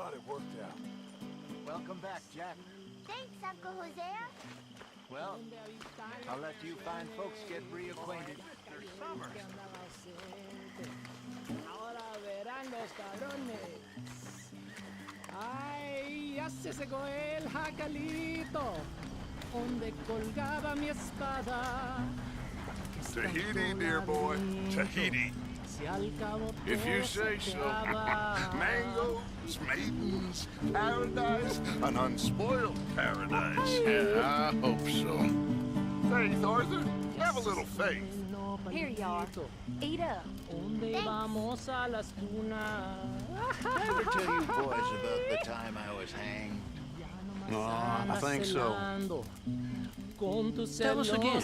glad it worked out. Welcome back, Jack. Thanks, Uncle Hosea. Well, I'll let you fine folks get reacquainted. There's summer. Ahora verán los cabrones. Ay, ya se secó el jacalito, donde colgaba mi espada. Tahiti, dear boy. Tahiti. If you say so. Mangoes, maidens, paradise, an unspoiled paradise. Yeah, I hope so. Faith, Arthur, have a little faith. Here you are. Eat up. Vamos a las dunas. Did I ever tell you boys about the time I was hanged? Oh, I think so. Tell us again.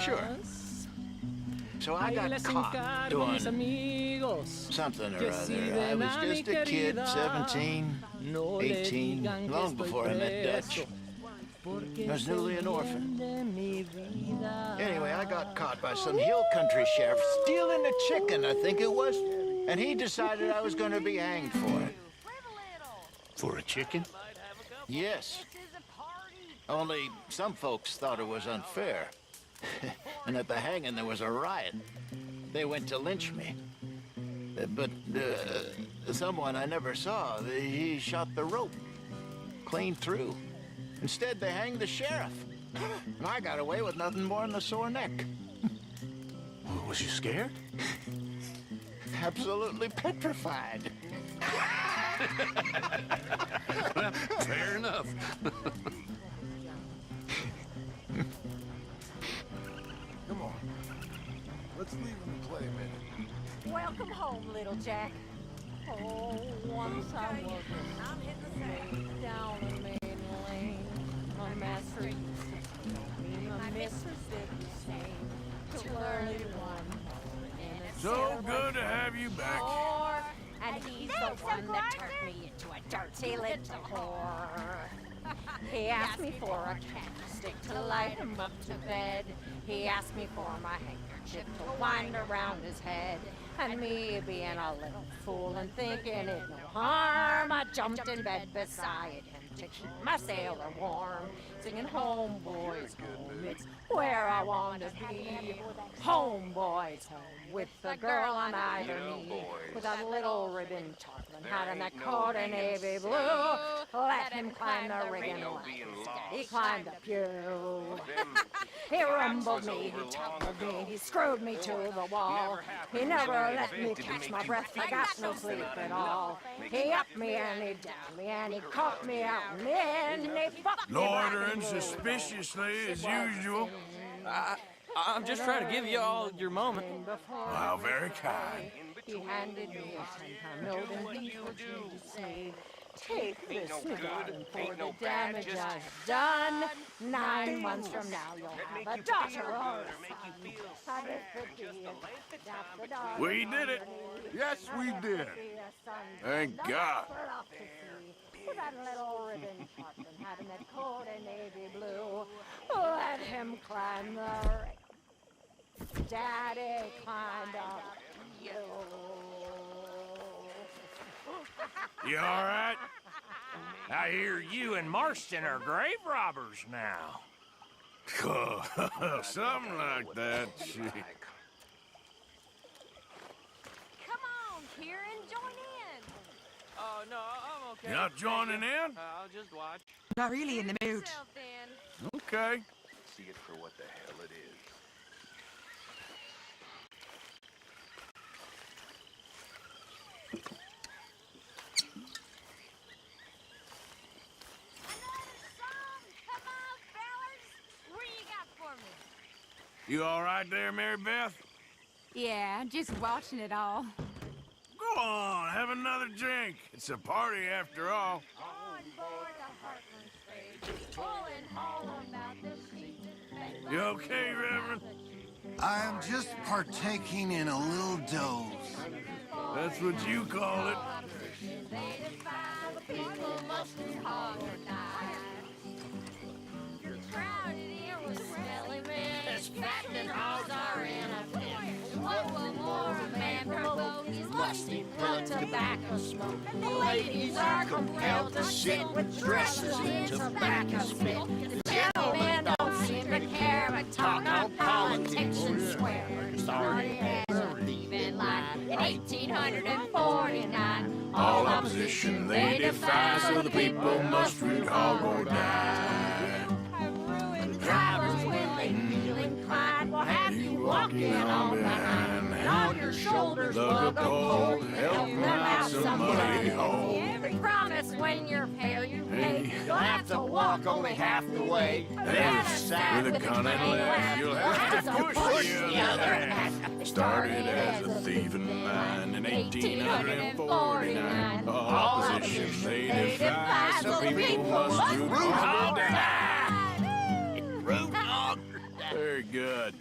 Sure. So I got caught doing something or other. I was just a kid, 17, 18, long before I met Dutch. I was newly an orphan. Anyway, I got caught by some hill country sheriff stealing a chicken, I think it was. And he decided I was going to be hanged for it. For a chicken? Yes. Only some folks thought it was unfair. And at the hanging, there was a riot. They went to lynch me. But someone I never saw, he shot the rope clean through. Instead, they hanged the sheriff. And I got away with nothing more than a sore neck. Was you scared? Absolutely petrified. Well, fair enough. Come on. Let's leave him and play a minute. Welcome home, little Jack. Oh, once I was down in Main Lane. My master used to tell me my Mississippi sang too early one morning. So good to have you back. And he's the one that turned me into a dirty little whore. He asked me for a candlestick to light him up to bed. He asked me for my handkerchief to wind around his head. And me being a little fool and thinking it no harm, I jumped in bed beside him to keep my sailor warm, singing home boys home, it's where I want to be. Home boys home, with the girl on either knee, with a little ribbon tartan hat and that coat in navy blue. Let him climb the rigging line, he climbed the pew. He rumbled me, he toppled me, he screwed me to the wall. He never let me catch my breath, I got no sleep at all. He upped me and he downed me and he caught me out and then he fucked me. Loitering suspiciously as usual. I'm just trying to give you all your moment. How very kind. He handed me a 10-pound note and he urged me to say, take this, darling, for the damage I have done. 9 months from now, you'll have a daughter or a son. We did it. Yes, we did. Thank God. With that little ribbon tartan hat and that coat in navy blue. Let him climb the ring. Daddy climbed up you. You all right? I hear you and Marston are grave robbers now. Something like that. Come on, Kieran, join in. Oh, no, I'm okay. You not joining in? I'll just watch. Not really in the mood. Yourself, then. Okay. See it for what the hell it is. Another song. Come on, fellas. What do you got for me? You all right there, Mary Beth? Yeah, just watching it all. Go on, have another drink. It's a party after all. On board the Heartland stage, pulling home about the sheets and beds. You okay, Reverend? I am just partaking in a little doze. That's what you call it. They defy the people must be harmonized. You're crowded here with smelly men as captain halls are in a pit. What will more a man provoke is lusty blood, tobacco smoke, and the ladies are compelled to sit with dresses in tobacco spit. The gentlemen don't seem to care, but talk on politics and swear. Started as a thieving line in 1849. All opposition they defy, so the people must root hog or die. Drivers, when they feel inclined, will have you walking on behind. And on your shoulders lug a pole, help them out some money hole. Every promise when you're fair, you pay. You'll have to walk only half the way. The other side with a cunning laugh, you'll have to push the other half. Started as a thieving line in 1849. Opposition they defy, so people must root hog or die. Root hog or die. Very good.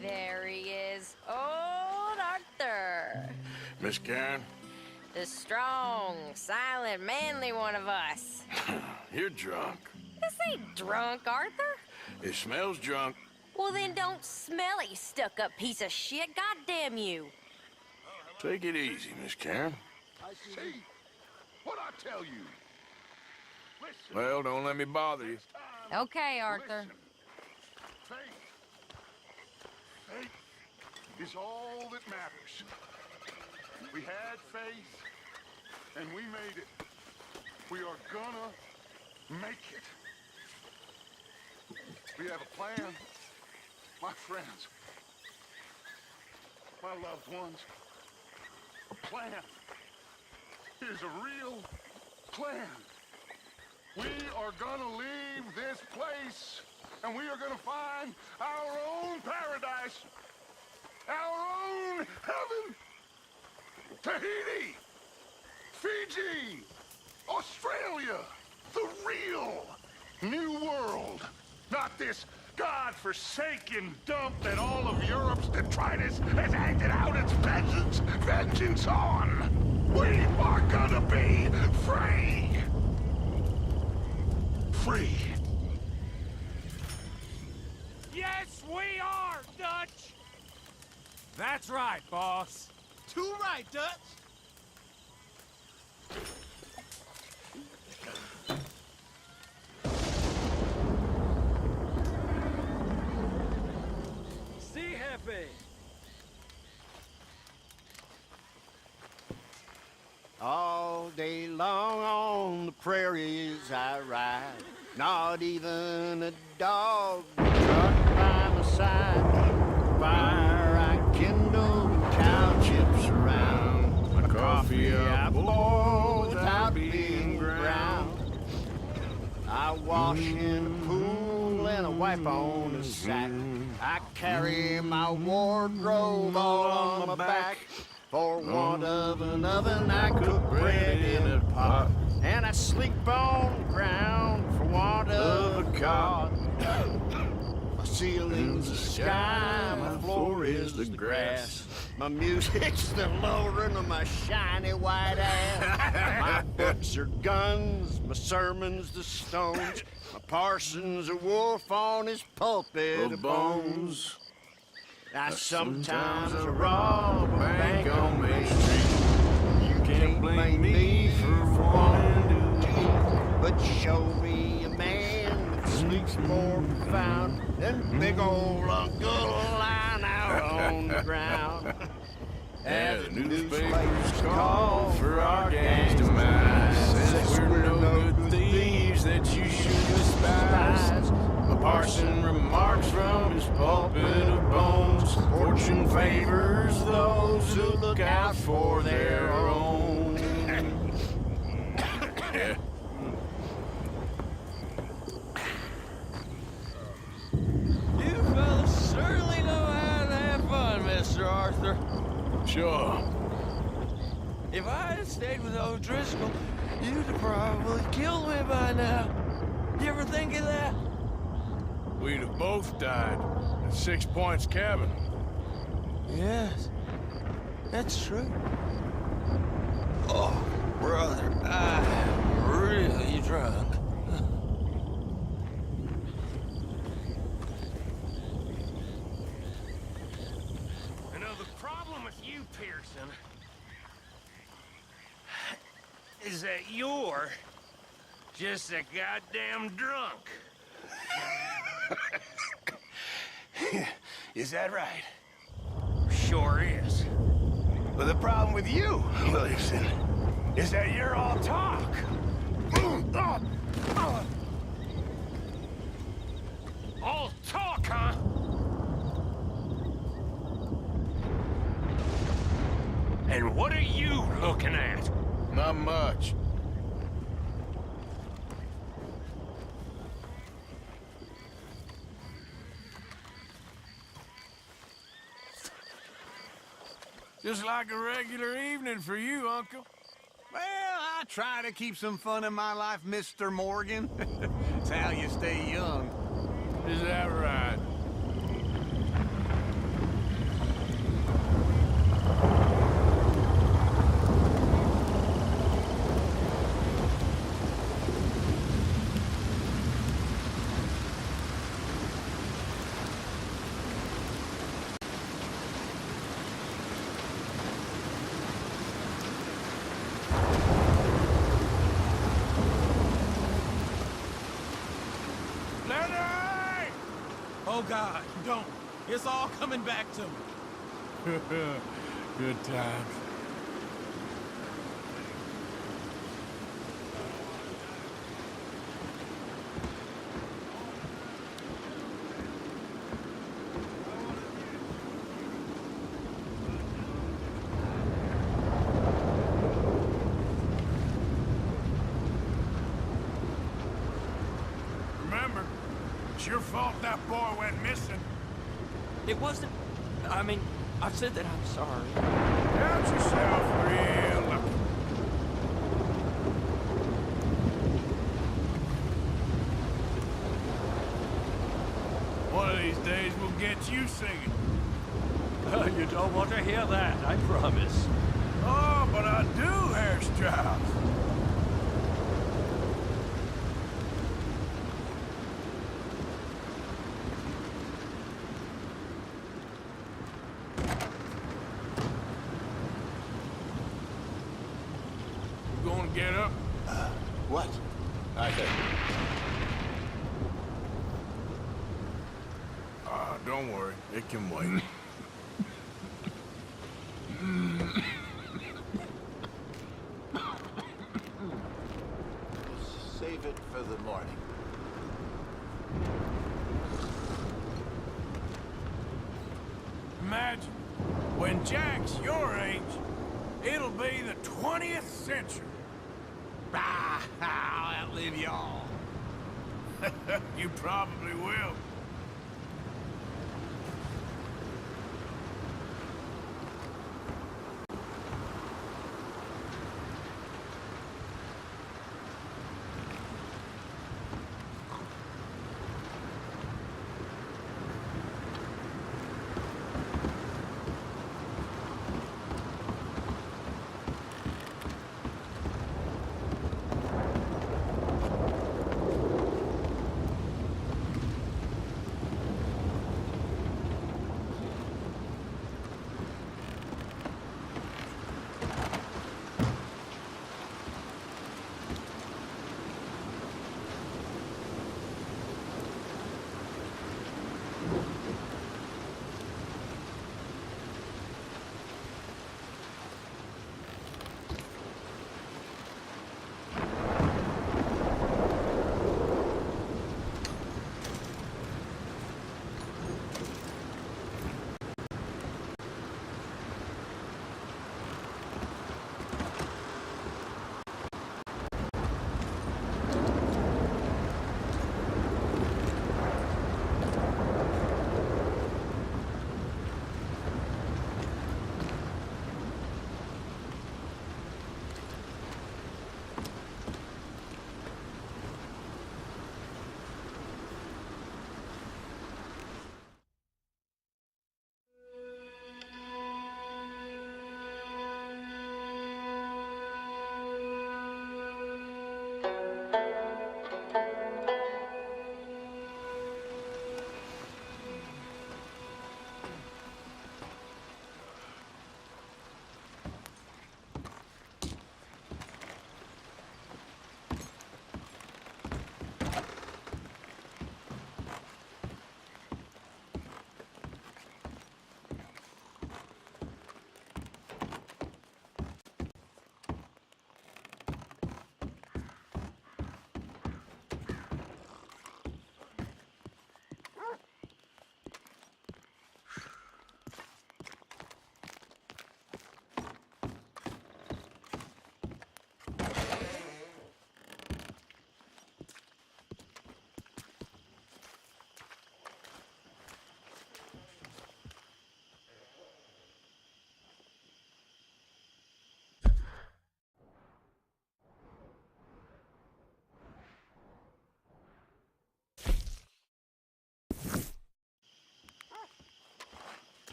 There he is, old Arthur. Miss Karen, The strong, silent, manly one of us. you're drunk. This ain't drunk, Arthur. It smells drunk. Well, then don't smell it, you stuck-up piece of shit. Goddamn you. Take it easy, Miss Karen. I see. What I tell you? Listen. Well, don't let me bother you. Okay, Arthur. Faith. Faith is all that matters. We had faith, and we made it. We are gonna make it. We have a plan. My friends, my loved ones, a plan. It is a real plan. We are gonna leave this place, and we are gonna find our own paradise, our own heaven. Tahiti, Fiji, Australia, the real new world. Not this God-forsaken dump that all of Europe's detritus has acted out its vengeance on. We are gonna be free. Free. Yes, we are, Dutch! That's right, boss. Too right, Dutch. See, Hefe. All day long on the prairies I ride, not even a dog truck by my side. Fire I kindle, cow chips around. My coffee I boil without being ground. I wash in a pool and I wipe on a sack. I carry my wardrobe all on my back. For want of an oven, I cook bread in a pot. And I sleep on the ground for want of a cot. My ceiling's the sky, my floor is the grass. My music's the lowering of my shiny white ass. My books are guns, my sermons the stones. My parson's a wolf on his pulpit of bones. Now sometimes I rob a bank on Main Street. You can't blame me for wanting to eat, but show me a man that sleeps more profound than big old Uncle lying out on the ground. As the newspapers call for our gangs demise, since we're no good thieves that you should despise. The parson remarks from his pulpit of bones, fortune favors those who look out for their own. You fellas certainly know how to have fun, Mr. Arthur. Sure. If I had stayed with O'Driscoll, you'd have probably killed me by now. You ever think of that? We'd have both died at 6 Points Cabin. That's true. Oh, brother, I'm really drunk. You know, the problem with you, Pearson, is that you're just a goddamn drunk. Is that right? Sure is. Well, the problem with you, Williamson, is that you're all talk. All talk, huh? And what are you looking at? Not much. Just like a regular evening for you, Uncle. Well, I try to keep some fun in my life, Mr. Morgan. It's how you stay young. Is that right? Oh, God, don't. It's all coming back to me. Good times. Remember, it's your fault that boy went missing. It wasn't... I mean, I said that I'm sorry. Count yourself real lucky. One of these days we'll get you singing. You don't want to hear that, I promise. Oh, but I do, Herr Strauss. Gonna get up? What? I think. Don't worry. It can wait. Save it for the morning. Imagine, when Jack's your age, it'll be the 20th century. I'll outlive y'all. You probably will.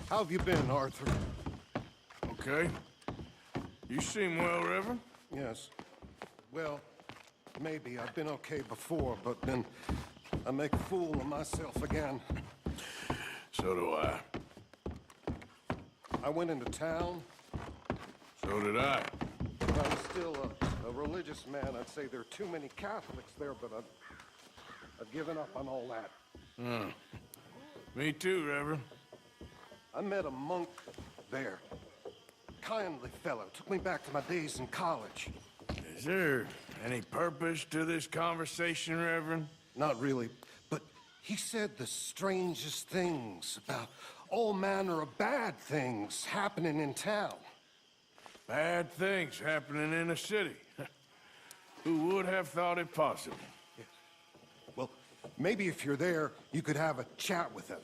How have you been, Arthur? Okay. You seem well, Reverend. Yes. Well, maybe. I've been okay before, but then I make a fool of myself again. So do I. I went into town. So did I. If I was still a religious man, I'd say there are too many Catholics there, but I've given up on all that. Me too, Reverend. I met a monk there. Kindly fellow. Took me back to my days in college. Is there any purpose to this conversation, Reverend? Not really, but he said the strangest things about all manner of bad things happening in town. Bad things happening in a city. Who would have thought it possible? Yeah. Well, maybe if you're there, you could have a chat with him.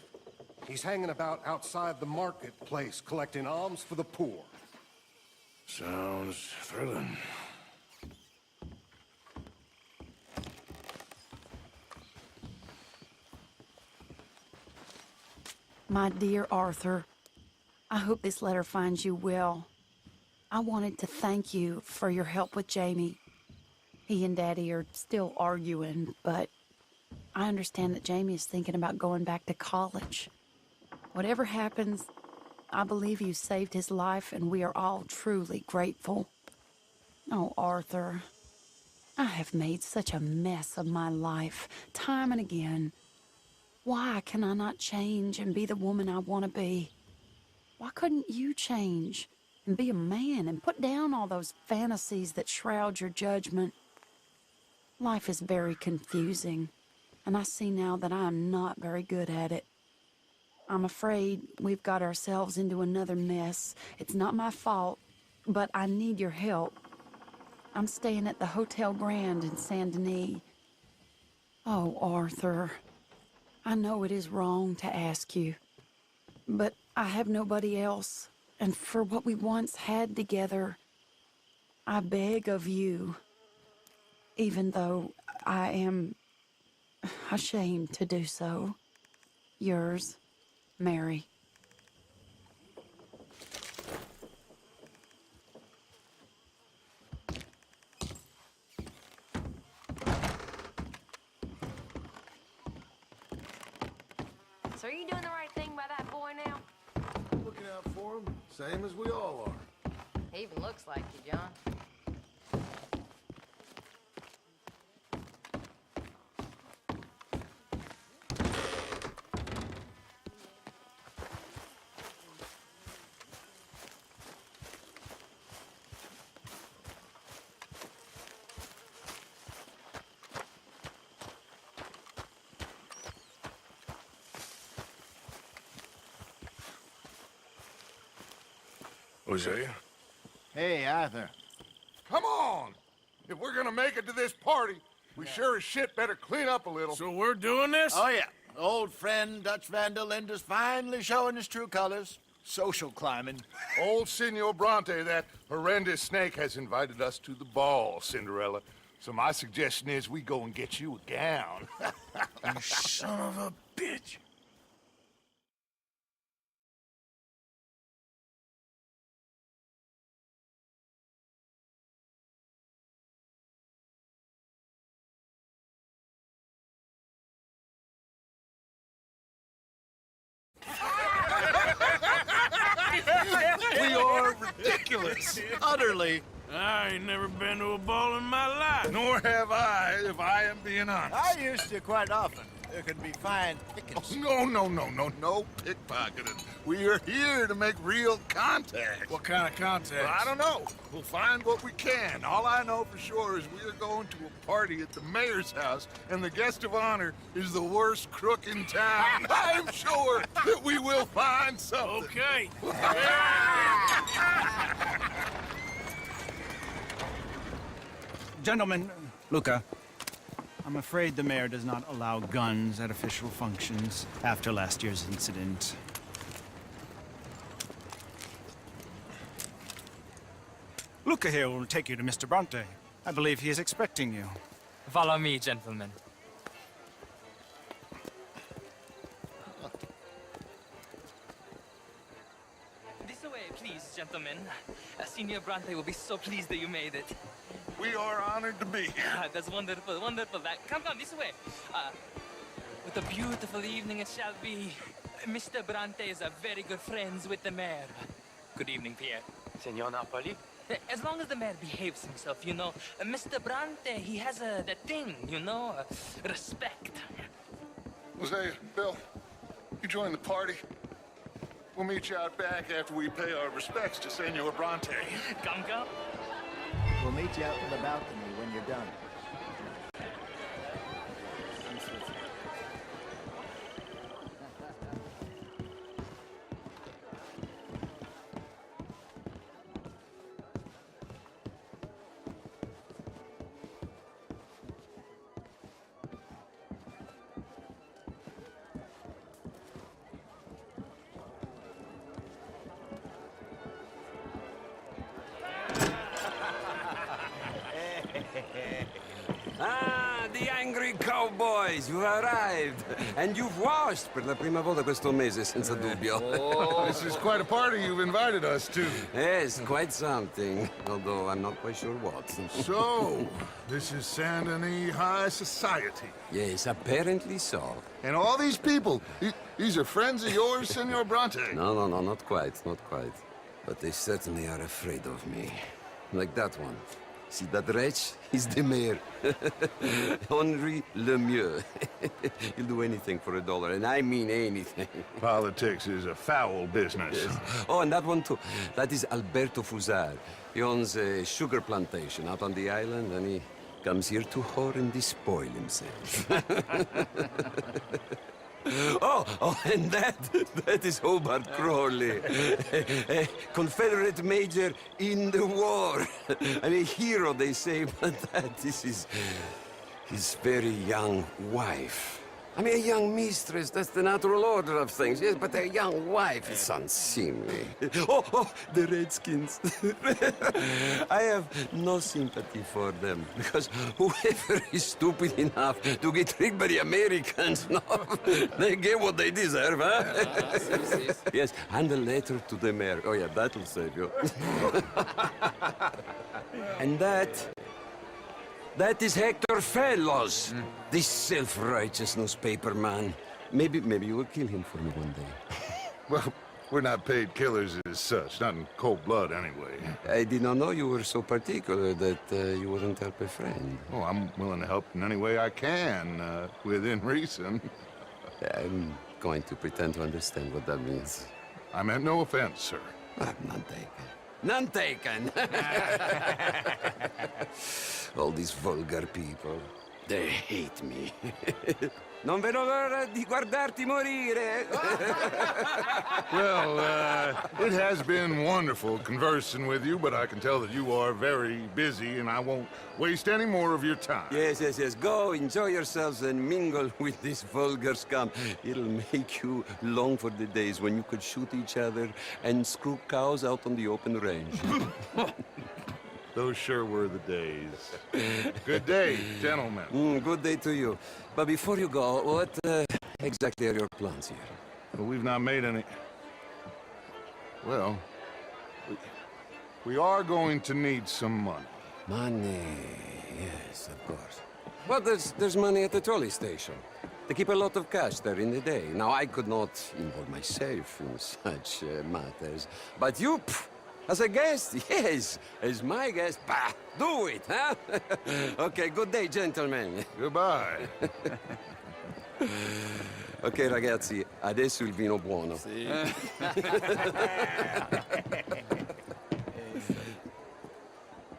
He's hanging about outside the marketplace, collecting alms for the poor. Sounds thrilling. My dear Arthur, I hope this letter finds you well. I wanted to thank you for your help with Jamie. He and Daddy are still arguing, but I understand that Jamie is thinking about going back to college. Whatever happens, I believe you saved his life, and we are all truly grateful. Oh, Arthur, I have made such a mess of my life, time and again. Why can I not change and be the woman I want to be? Why couldn't you change and be a man and put down all those fantasies that shroud your judgment? Life is very confusing, and I see now that I am not very good at it. I'm afraid we've got ourselves into another mess. It's not my fault, but I need your help. I'm staying at the Hotel Grand in Saint Denis. Oh, Arthur, I know it is wrong to ask you, but I have nobody else, and for what we once had together, I beg of you, even though I am ashamed to do so. Yours, Mary. So are you doing the right thing by that boy now? Looking out for him, same as we all are. He even looks like you, John. Hosea? Hey, Arthur. Come on! If we're gonna make it to this party, we sure as shit better clean up a little. So we're doing this? Oh, yeah. Old friend Dutch Van der Linde's finally showing his true colors. Social climbing. Old Senor Bronte, that horrendous snake, has invited us to the ball, Cinderella. So my suggestion is we go and get you a gown. You son of a bitch. We are ridiculous. Utterly. I ain't never been to a ball in my life. Nor have I, if I am being honest. I used to quite often. There could be fine pickings. Oh, no pickpocketing. We are here to make real contact. What kind of contact? Well, I don't know. We'll find what we can. All I know for sure is we are going to a party at the mayor's house, and the guest of honor is the worst crook in town. I'm sure that we will find something. Okay. Gentlemen, Luca, I'm afraid the mayor does not allow guns at official functions after last year's incident. Luca here will take you to Mr. Bronte. I believe he is expecting you. Follow me, gentlemen. Please, gentlemen. Senior Bronte will be so pleased that you made it. We are honored to be here. That's wonderful, wonderful. Come, this way. What a beautiful evening it shall be. Mr. Bronte is very good friends with the mayor. Good evening, Pierre. Senor Napoli? As long as the mayor behaves himself, you know. Mr. Bronte, he has that thing, you know, respect. Jose, Bill, you join the party. We'll meet you out back after we pay our respects to Senor Bronte. Come. We'll meet you out in the balcony when you're done. Ah, the angry cowboys, you've arrived. And you've washed per la prima volta questo mese, senza dubbio. Oh, this is quite a party you've invited us to. Yes, quite something. Although I'm not quite sure what. So, this is Saint Denis High Society. Yes, apparently so. And all these people, these are friends of yours, Senor Bronte? No, not quite. But they certainly are afraid of me. Like that one. See that wretch? He's the mayor. Henri Lemieux. He'll do anything for $1, and I mean anything. Politics is a foul business. Yes. Oh, and that one too. That is Alberto Fusar. He owns a sugar plantation out on the island, and he comes here to whore and despoil himself. Oh, and that is Hobart Crawley, a Confederate major in the war. I mean, a hero, they say, but that is his very young wife. I mean, a young mistress, that's the natural order of things, yes, but a young wife is unseemly. Oh, the Redskins. I have no sympathy for them, because whoever is stupid enough to get tricked by the Americans, no, they get what they deserve, huh? Yes, and a letter to the mayor. Oh, yeah, that'll save you. And that is Hector Fellows, this self-righteous newspaper man. Maybe you will kill him for me one day. Well, we're not paid killers as such, not in cold blood anyway. I did not know you were so particular that you wouldn't help a friend. Oh, I'm willing to help in any way I can, within reason. I'm going to pretend to understand what that means. I meant no offense, sir. None taken. None taken! All these vulgar people, they hate me. Non vedo l'ora di guardarti morire. Well, it has been wonderful conversing with you, but I can tell that you are very busy, and I won't waste any more of your time. Yes. Go, enjoy yourselves, and mingle with this vulgar scum. It'll make you long for the days when you could shoot each other and screw cows out on the open range. Those sure were the days. Good day, gentlemen. Good day to you. But before you go, what exactly are your plans here? Well, we've not made any... Well, we are going to need some money. Money, yes, of course. Well, there's money at the trolley station. They keep a lot of cash there in the day. Now, I could not involve myself in such matters. But you... As a guest? Yes. As my guest? Bah! Do it, huh? Okay, good day, gentlemen. Goodbye. Ok, ragazzi, adesso il vino buono. Sì.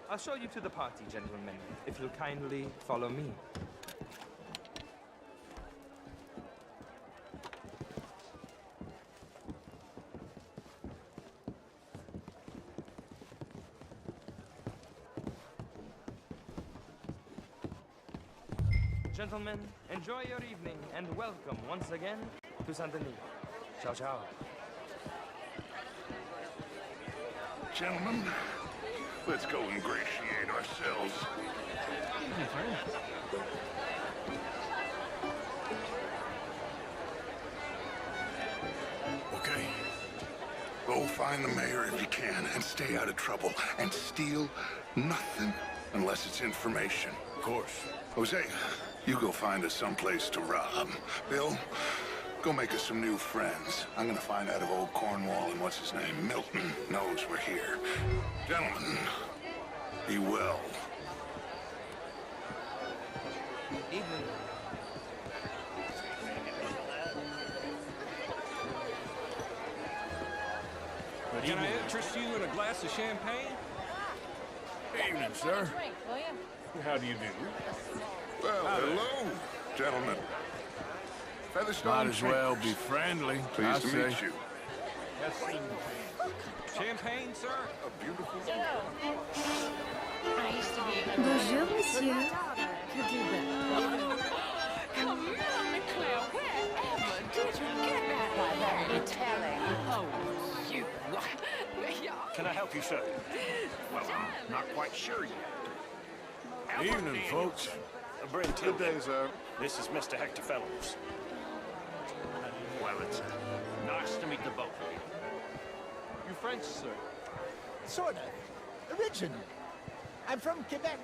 I'll show you to the party, gentlemen, if you'll kindly follow me. Gentlemen, enjoy your evening and welcome once again to Saint Denis. Ciao, ciao. Gentlemen, let's go ingratiate ourselves. Okay. Go find the mayor if you can and stay out of trouble. And steal nothing unless it's information. Of course. Jose, you go find us someplace to rob. Bill, go make us some new friends. I'm gonna find out if old Cornwall and what's his name, Milton, knows we're here. Gentlemen, be well. Evening. Can I interest you in a glass of champagne? Evening, sir. How do you do? Well, hello, gentlemen. Featherstone. Might as well be friendly. Pleased to meet you. Yes, champagne, sir? A beautiful. Bonjour, monsieur. Camilla McClure, wherever did you get that? Why, very telling. Oh, you. Can I help you, sir? Well, I'm not quite sure yet. Evening, folks. Good day, sir. This is Mr. Hector Fellows. Well, it's nice to meet the both of you. You French, sir? Sort of. Originally. I'm from Quebec.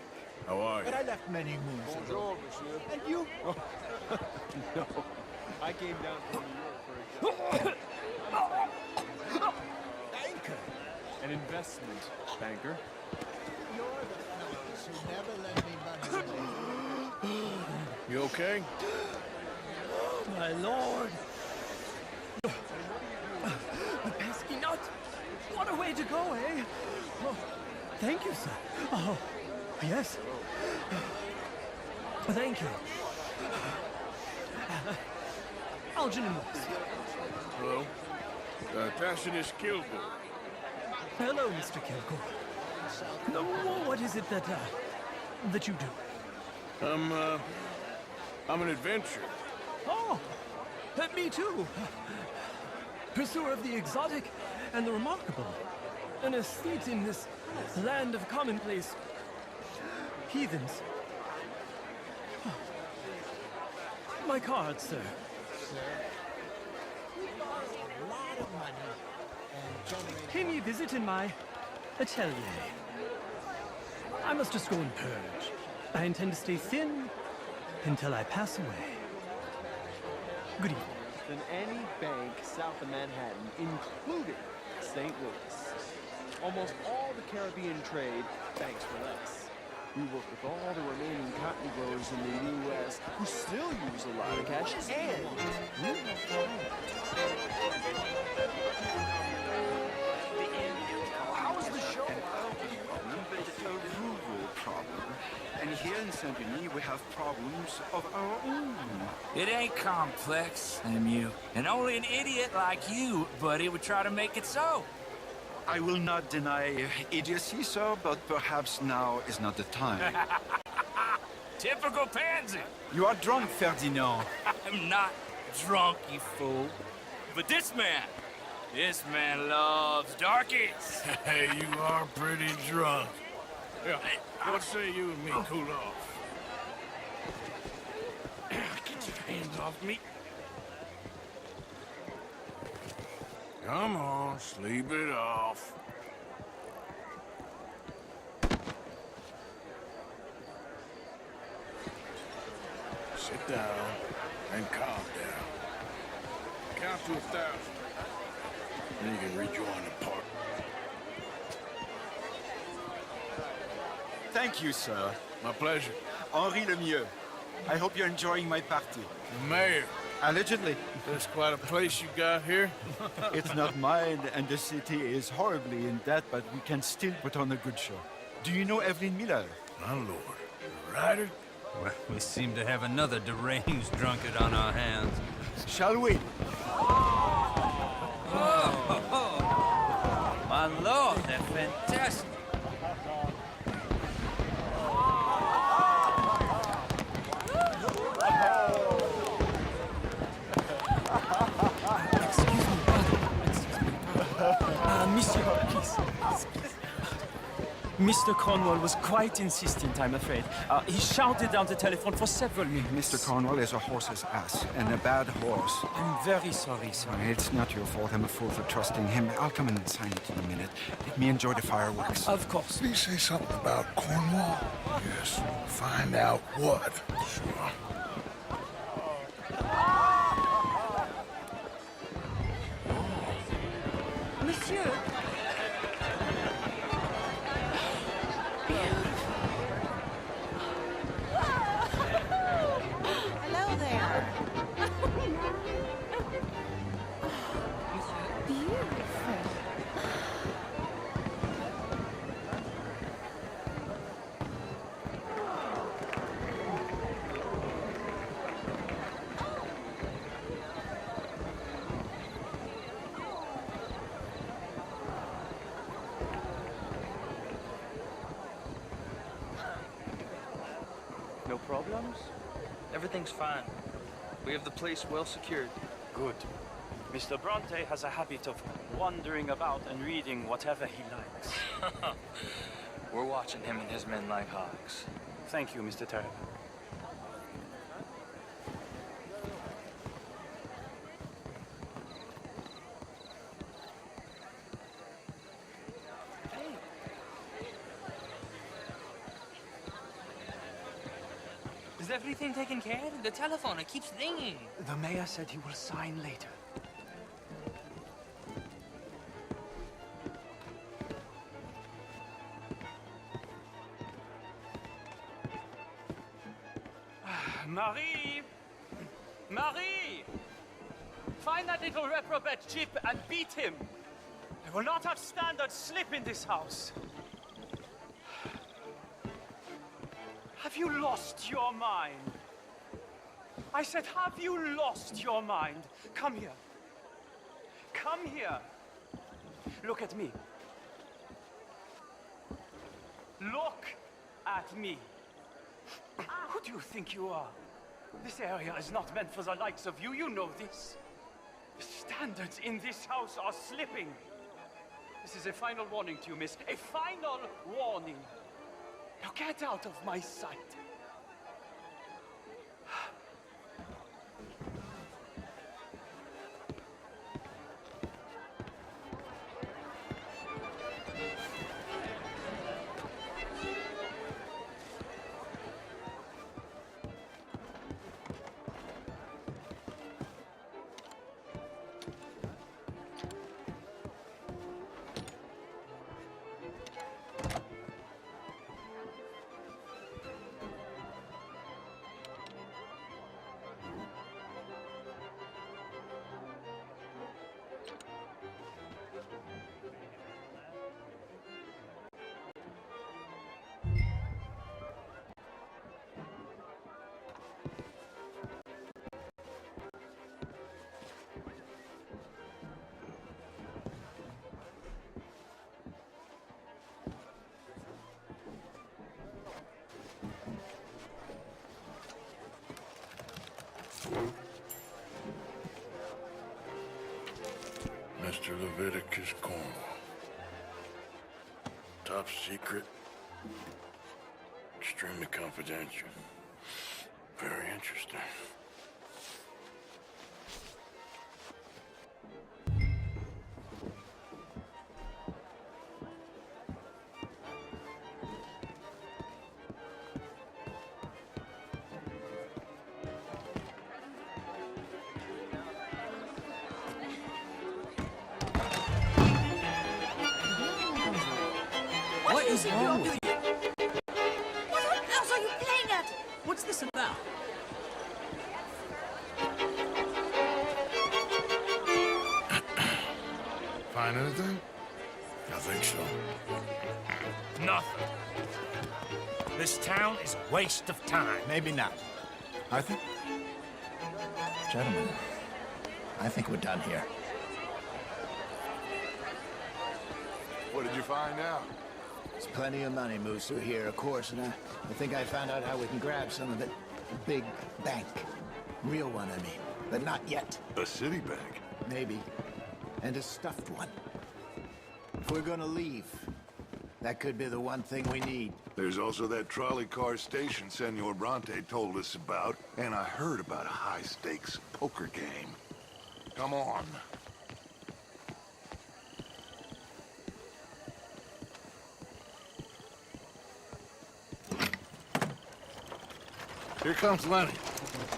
How are you? But I left many moons ago. Bonjour, monsieur. And you? No. I came down from New York for a job. Banker. An investment banker. You're the fellows who never lend me money. You okay? Oh, my lord. A pesky nut. What a way to go, eh? Oh, thank you, sir. Oh, yes. Thank you. Algernon West. Hello. Tacitus Kilgore. Hello, Mr. Kilgore. No, what is it that you do? I'm an adventurer. Oh, me too. Pursuer of the exotic and the remarkable. An aesthete in this land of commonplace heathens. My card, sir. Pay me a visit in my atelier. I must just go and purge. I intend to stay thin until I pass away. Good evening. Than any bank south of Manhattan, including St. Louis. Almost all the Caribbean trade banks for less. We work with all the remaining cotton growers in the U.S. who still use a lot of cash and... How was the show? But it's a rural problem. And here in Saint-Denis, we have problems of our own. It ain't complex, MU. And only an idiot like you, buddy, would try to make it so. I will not deny idiocy, sir, but perhaps now is not the time. Typical pansy. You are drunk, Ferdinand. I'm not drunk, you fool. But this man loves darkies. Hey, you are pretty drunk. Yeah, what say you and me cool off? Get your hands off me. Come on, sleep it off. Sit down and calm down. Count to 1,000. Then you can rejoin the party. Thank you, sir. My pleasure. Henri Lemieux. I hope you're enjoying my party. The mayor. Allegedly. That's quite a place you got here. It's not mine, and the city is horribly in debt, but we can still put on a good show. Do you know Evelyn Miller? My lord. The writer? Well, we seem to have another deranged drunkard on our hands. Shall we? Oh, my lord, they're fantastic. Monsieur, please. Mr. Cornwall was quite insistent, I'm afraid. He shouted down the telephone for several minutes. Mr. Cornwall is a horse's ass, and a bad horse. I'm very sorry, sir. It's not your fault. I'm a fool for trusting him. I'll come in and sign it in a minute. Let me enjoy the fireworks. Of course. Did he say something about Cornwall? Yes. Find out what. Sure. Monsieur. Hello there. Beautiful. No problems? Everything's fine. We have the place well secured. Good. Mr. Bronte has a habit of wandering about and reading whatever he likes. We're watching him and his men like hawks. Thank you, Mr. Terrible. Is everything taken care of? The telephone, it keeps ringing. The mayor said he will sign later. Marie! Marie! Find that little reprobate Chip and beat him. I will not have standard slip in this house. Have you lost your mind? I said, have you lost your mind? Come here. Come here. Look at me. Look at me. Who do you think you are? This area is not meant for the likes of you. You know this. The standards in this house are slipping. This is a final warning to you, miss. A final warning. Now get out of my sight. Mr. Leviticus Cornwall. Top secret. Extremely confidential. Very interesting. What is wrong with you? What else are you playing at? What's this about? Find anything? I think so. Nothing. This town is a waste of time. Maybe not. Arthur? Gentlemen, I think we're done here. What did you find out? There's plenty of money moves through here, of course, and I think I found out how we can grab some of it. A big bank. Real one, I mean. But not yet. A city bank? Maybe. And a stuffed one. If we're gonna leave, That could be the one thing we need. There's also that trolley car station Senor Bronte told us about, and I heard about a high-stakes poker game. Come on. Here comes Lenny.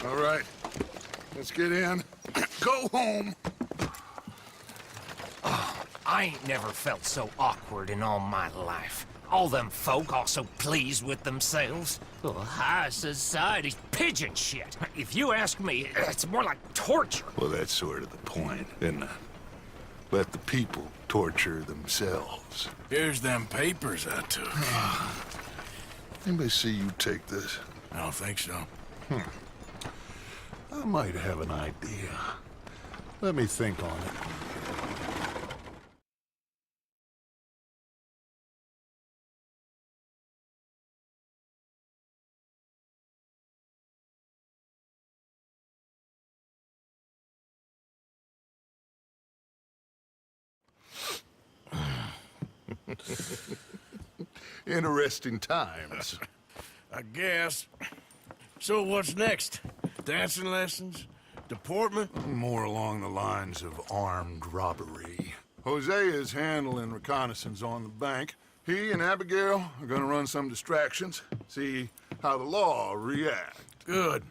All right, let's get in. Go home. Oh, I ain't never felt so awkward in all my life. All them folk all so pleased with themselves. Oh, high society's pigeon shit. If you ask me, it's more like torture. Well, that's sort of the point, isn't it? Let the people torture themselves. Here's them papers I took. Anybody see you take this? I don't think so. I might have an idea. Let me think on it. Interesting times. I guess. So what's next? Dancing lessons? Deportment? More along the lines of armed robbery. Jose is handling reconnaissance on the bank. He and Abigail are gonna run some distractions, see how the law reacts. Good.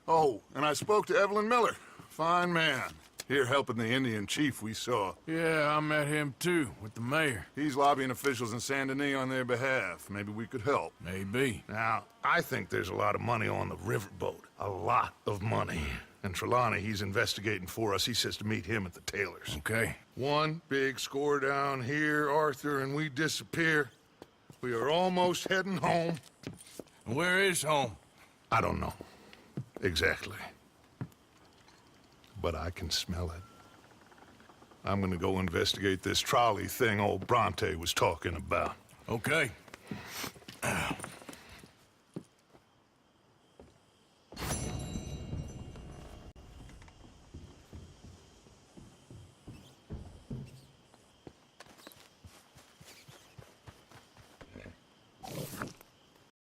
Oh, and I spoke to Evelyn Miller. Fine man. Here helping the Indian chief we saw. Yeah, I met him too, with the mayor. He's lobbying officials in Saint Denis on their behalf. Maybe we could help. Maybe. Now, I think there's a lot of money on the riverboat. A lot of money. And Trelawney, he's investigating for us. He says to meet him at the Taylor's. Okay. One big score down here, Arthur, and we disappear. We are almost heading home. Where is home? I don't know. Exactly. But I can smell it. I'm gonna go investigate this trolley thing old Bronte was talking about. Okay.